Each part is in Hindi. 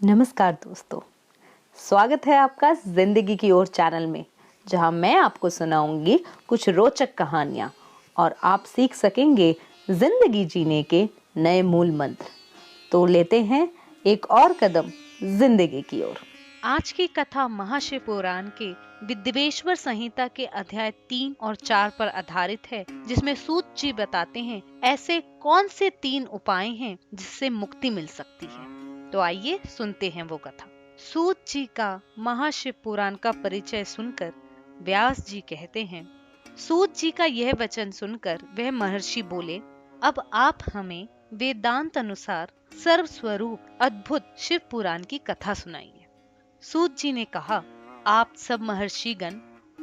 नमस्कार दोस्तों, स्वागत है आपका जिंदगी की ओर चैनल में, जहां मैं आपको सुनाऊंगी कुछ रोचक कहानियां और आप सीख सकेंगे जिंदगी जीने के नए मूल मंत्र। तो लेते हैं एक और कदम जिंदगी की ओर। आज की कथा महाशिव पुराण के विद्वेश्वर संहिता के अध्याय 3 और 4 पर आधारित है, जिसमें सूत जी बताते हैं ऐसे कौन से 3 उपाय हैं जिससे मुक्ति मिल सकती है। तो आइए सुनते हैं वो कथा। सूत जी का महाशिव पुराण का परिचय सुनकर व्यास जी कहते हैं, सूत जी का यह वचन सुनकर वह महर्षि बोले, अब आप हमें वेदांत अनुसार सर्वस्वरूप अद्भुत शिव पुराण की कथा सुनाइए। सूत जी ने कहा, आप सब महर्षिगण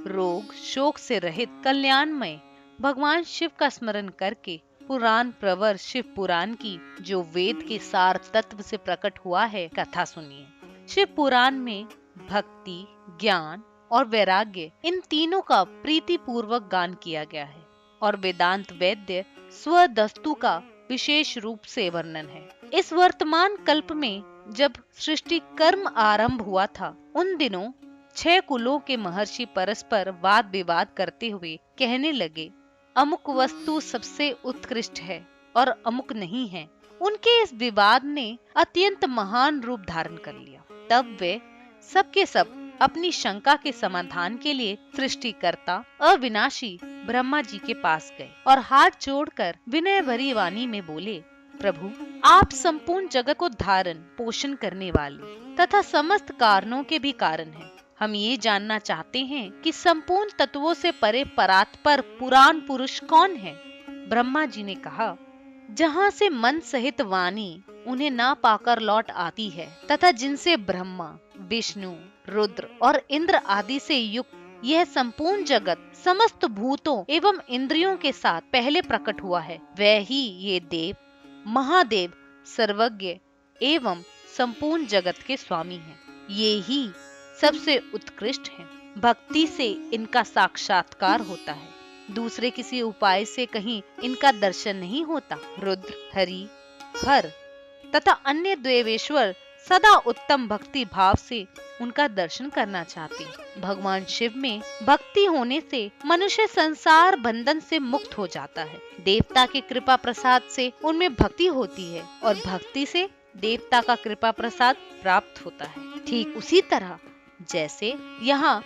रोग शोक से रहित कल्याणमय भगवान शिव का स्मरण करके पुराण प्रवर शिव पुराण की, जो वेद के सार तत्व से प्रकट हुआ है, कथा सुनिए। शिव पुराण में भक्ति, ज्ञान और वैराग्य, इन तीनों का प्रीति पूर्वक गान किया गया है और वेदांत वैद्य स्वदस्तु का विशेष रूप से वर्णन है। इस वर्तमान कल्प में जब सृष्टि कर्म आरंभ हुआ था, उन दिनों 6 कुलों के महर्षि परस्पर वाद विवाद करते हुए कहने लगे, अमुक वस्तु सबसे उत्कृष्ट है और अमुक नहीं है। उनके इस विवाद ने अत्यंत महान रूप धारण कर लिया। तब वे सबके सब अपनी शंका के समाधान के लिए सृष्टिकर्ता अविनाशी ब्रह्मा जी के पास गए और हाथ जोड़कर विनय भरी वाणी में बोले, प्रभु, आप संपूर्ण जगत को धारण पोषण करने वाले तथा समस्त कारणों के भी कारण हैं। हम ये जानना चाहते हैं कि संपूर्ण तत्वों से परे परात्पर पुराण पुरुष कौन है? ब्रह्मा जी ने कहा, जहाँ से मन सहित वाणी उन्हें ना पाकर लौट आती है तथा जिनसे ब्रह्मा, विष्णु, रुद्र और इंद्र आदि से युक्त यह संपूर्ण जगत समस्त भूतों एवं इंद्रियों के साथ पहले प्रकट हुआ है, वह ही ये देव, महादेव, सर्वज्ञ एवं संपूर्ण जगत के स्वामी हैं। ये ही सबसे उत्कृष्ट हैं। भक्ति से इनका साक्षात्कार होता है, दूसरे किसी उपाय से कहीं इनका दर्शन नहीं होता। रुद्र, हरि, हर तथा अन्य देवेश्वर सदा उत्तम भक्ति भाव से उनका दर्शन करना चाहते हैं। भगवान शिव में भक्ति होने से मनुष्य संसार बंधन से मुक्त हो जाता है। देवता की कृपा प्रसाद से उनमें भक्ति होती है और भक्ति से देवता का कृपा प्रसाद प्राप्त होता है। ठीक उसी तरह जैसे यहाँ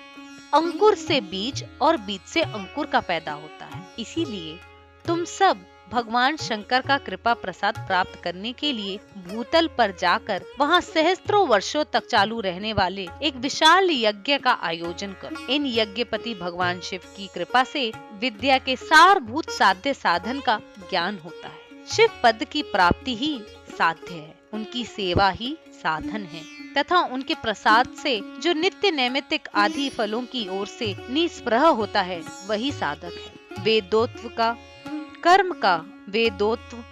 अंकुर से बीज और बीज से अंकुर का पैदा होता है, इसीलिए तुम सब भगवान शंकर का कृपा प्रसाद प्राप्त करने के लिए भूतल पर जाकर वहाँ सहस्त्रों वर्षों तक चालू रहने वाले एक विशाल यज्ञ का आयोजन करो। इन यज्ञपति भगवान शिव की कृपा से विद्या के सारभूत साध्य साधन का ज्ञान होता है। शिव पद की प्राप्ति ही साध्य है, उनकी सेवा ही साधन है तथा उनके प्रसाद से जो नित्य नैमित्तिक आदि फलों की ओर से निस्पृह होता है, वही साधक है। वेदोत्व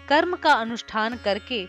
कर्म का अनुष्ठान करके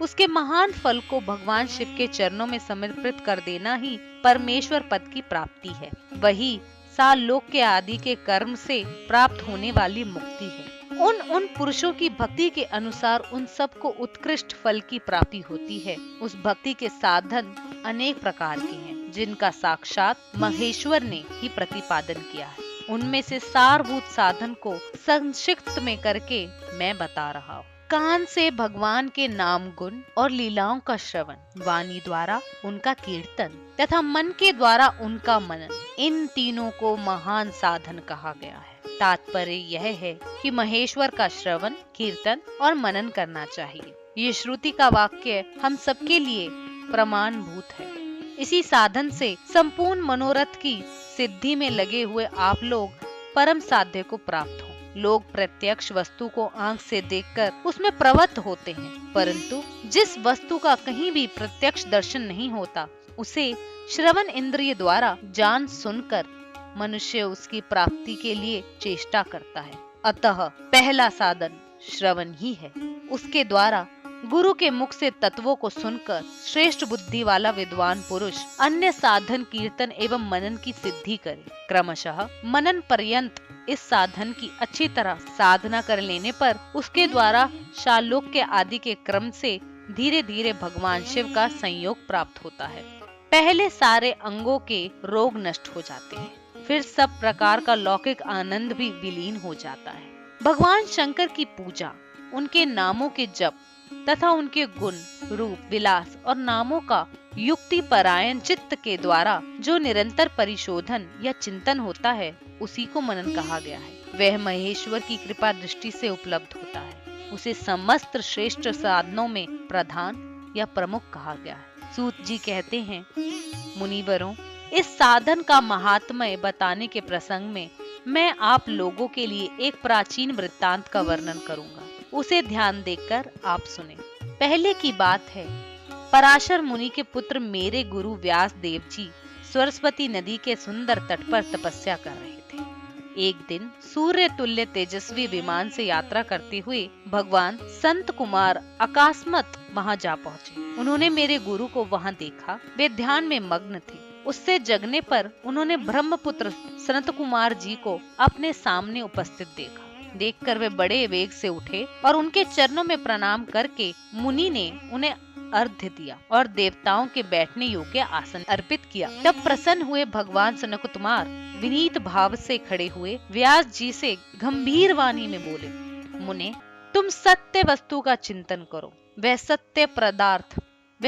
उसके महान फल को भगवान शिव के चरणों में समर्पित कर देना ही परमेश्वर पद की प्राप्ति है। वही सालोक्य आदि के कर्म से प्राप्त होने वाली मुक्ति है। उन पुरुषों की भक्ति के अनुसार उन सबको उत्कृष्ट फल की प्राप्ति होती है। उस भक्ति के साधन अनेक प्रकार के हैं, जिनका साक्षात महेश्वर ने ही प्रतिपादन किया है। उनमें से सारभूत साधन को संक्षिप्त में करके मैं बता रहा हूँ। कान से भगवान के नाम गुण और लीलाओं का श्रवण, वाणी द्वारा उनका कीर्तन तथा मन के द्वारा उनका मनन, इन तीनों को महान साधन कहा गया है। तात्पर्य यह है कि महेश्वर का श्रवण, कीर्तन और मनन करना चाहिए। ये श्रुति का वाक्य हम सबके लिए प्रमाणभूत है। इसी साधन से संपूर्ण मनोरथ की सिद्धि में लगे हुए आप लोग परम साध्य को प्राप्त हो। लोग प्रत्यक्ष वस्तु को आंख से देखकर उसमें प्रवृत्त होते हैं, परंतु जिस वस्तु का कहीं भी प्रत्यक्ष दर्शन नहीं होता, उसे श्रवण इंद्रिय द्वारा जान सुनकर मनुष्य उसकी प्राप्ति के लिए चेष्टा करता है। अतः पहला साधन श्रवण ही है। उसके द्वारा गुरु के मुख से तत्वों को सुनकर श्रेष्ठ बुद्धि वाला विद्वान पुरुष अन्य साधन कीर्तन एवं मनन की सिद्धि करे। क्रमशः मनन पर्यंत इस साधन की अच्छी तरह साधना कर लेने पर उसके द्वारा शालोक्य आदि के क्रम से धीरे धीरे भगवान शिव का संयोग प्राप्त होता है। पहले सारे अंगों के रोग नष्ट हो जाते हैं, फिर सब प्रकार का लौकिक आनंद भी विलीन हो जाता है। भगवान शंकर की पूजा, उनके नामों के जप तथा उनके गुण, रूप, विलास और नामों का युक्ति परायण चित्त के द्वारा जो निरंतर परिशोधन या चिंतन होता है, उसी को मनन कहा गया है। वह महेश्वर की कृपा दृष्टि से उपलब्ध होता है। उसे समस्त श्रेष्ठ साधनों में प्रधान या प्रमुख कहा गया है। सूत जी कहते हैं, मुनिवरों, इस साधन का महात्म्य बताने के प्रसंग में मैं आप लोगों के लिए एक प्राचीन वृत्तांत का वर्णन करूंगा। उसे ध्यान देकर आप सुने। पहले की बात है, पराशर मुनि के पुत्र मेरे गुरु व्यास देव जी सरस्वती नदी के सुंदर तट पर तपस्या कर रहे थे। एक दिन सूर्य तुल्य तेजस्वी विमान से यात्रा करते हुए भगवान संत कुमार अकस्मात वहां जा पहुंचे। उन्होंने मेरे गुरु को वहां देखा। वे ध्यान में मग्न थे। उससे जगने पर उन्होंने ब्रह्मपुत्र संत कुमार जी को अपने सामने उपस्थित देखा। देखकर वे बड़े वेग से उठे और उनके चरणों में प्रणाम करके मुनि ने उन्हें अर्घ्य दिया और देवताओं के बैठने योग्य आसन अर्पित किया। तब प्रसन्न हुए भगवान सनत कुमार विनीत भाव से खड़े हुए व्यास जी से गंभीर वाणी में बोले, मुने, तुम सत्य वस्तु का चिंतन करो। वह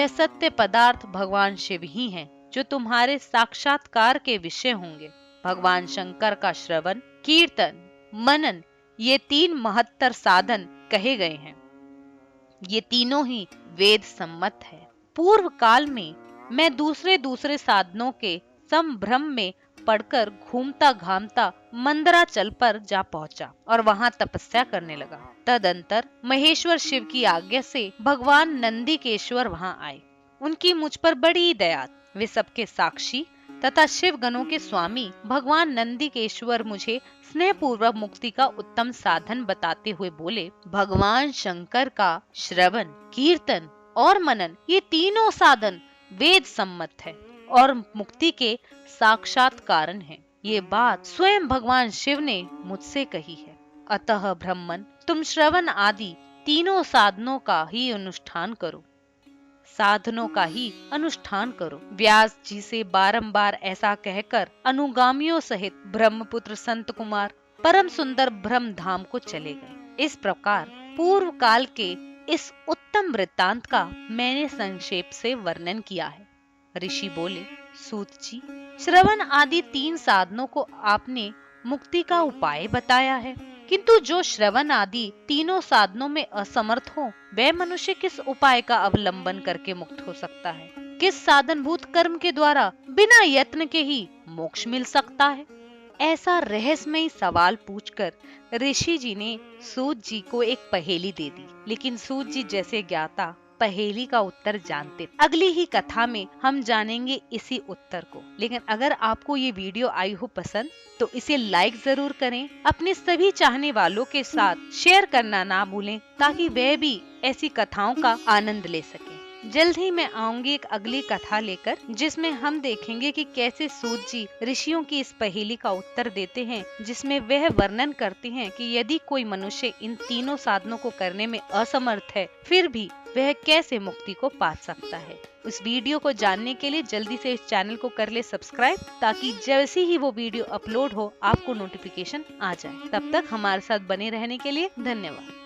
सत्य पदार्थ भगवान शिव ही हैं, जो तुम्हारे साक्षात्कार के विषय होंगे। भगवान शंकर का श्रवण, कीर्तन, मनन, ये 3 महत्तर साधन कहे गए हैं। ये तीनों ही वेद सम्मत है। पूर्व काल में मैं दूसरे साधनों के संभ्रम में पड़कर घूमता घामता मंदराचल पर जा पहुंचा और वहां तपस्या करने लगा। तदंतर महेश्वर शिव की आज्ञा से भगवान नंदीकेश्वर वहां आए। उनकी मुझ पर बड़ी दया। वे सबके साक्षी तथा शिव गणों के स्वामी भगवान नंदीकेश्वर मुझे स्नेह पूर्वक मुक्ति का उत्तम साधन बताते हुए बोले, भगवान शंकर का श्रवण, कीर्तन और मनन, ये तीनों साधन वेद सम्मत है और मुक्ति के साक्षात कारण है। ये बात स्वयं भगवान शिव ने मुझसे कही है। अतः ब्राह्मण, तुम श्रवण आदि तीनों साधनों का ही अनुष्ठान करो। व्यास जी से बारंबार ऐसा कहकर अनुगामियों सहित ब्रह्मपुत्र संत कुमार परम सुंदर ब्रह्म धाम को चले गए। इस प्रकार पूर्व काल के इस उत्तम वृत्तांत का मैंने संक्षेप से वर्णन किया है। ऋषि बोले, सूत जी, श्रवण आदि 3 साधनों को आपने मुक्ति का उपाय बताया है, किंतु जो श्रवण आदि तीनों साधनों में असमर्थ हो, वह मनुष्य किस उपाय का अवलंबन करके मुक्त हो सकता है? किस साधनभूत कर्म के द्वारा बिना यत्न के ही मोक्ष मिल सकता है? ऐसा रहस्यमय सवाल पूछकर ऋषि जी ने सूत जी को एक पहेली दे दी। लेकिन सूत जी जैसे ज्ञाता पहेली का उत्तर जानते। अगली ही कथा में हम जानेंगे इसी उत्तर को। लेकिन अगर आपको ये वीडियो आई हो पसंद, तो इसे लाइक जरूर करें। अपने सभी चाहने वालों के साथ शेयर करना ना भूलें, ताकि वे भी ऐसी कथाओं का आनंद ले सकें। जल्द ही मैं आऊंगी एक अगली कथा लेकर, जिसमें हम देखेंगे कि कैसे सूत जी ऋषियों की इस पहेली का उत्तर देते हैं, जिसमें वह वर्णन करते हैं कि यदि कोई मनुष्य इन तीनों साधनों को करने में असमर्थ है, फिर भी वह कैसे मुक्ति को पा सकता है। उस वीडियो को जानने के लिए जल्दी से इस चैनल को कर ले सब्सक्राइब, ताकि जैसे ही वो वीडियो अपलोड हो आपको नोटिफिकेशन आ जाए। तब तक हमारे साथ बने रहने के लिए धन्यवाद।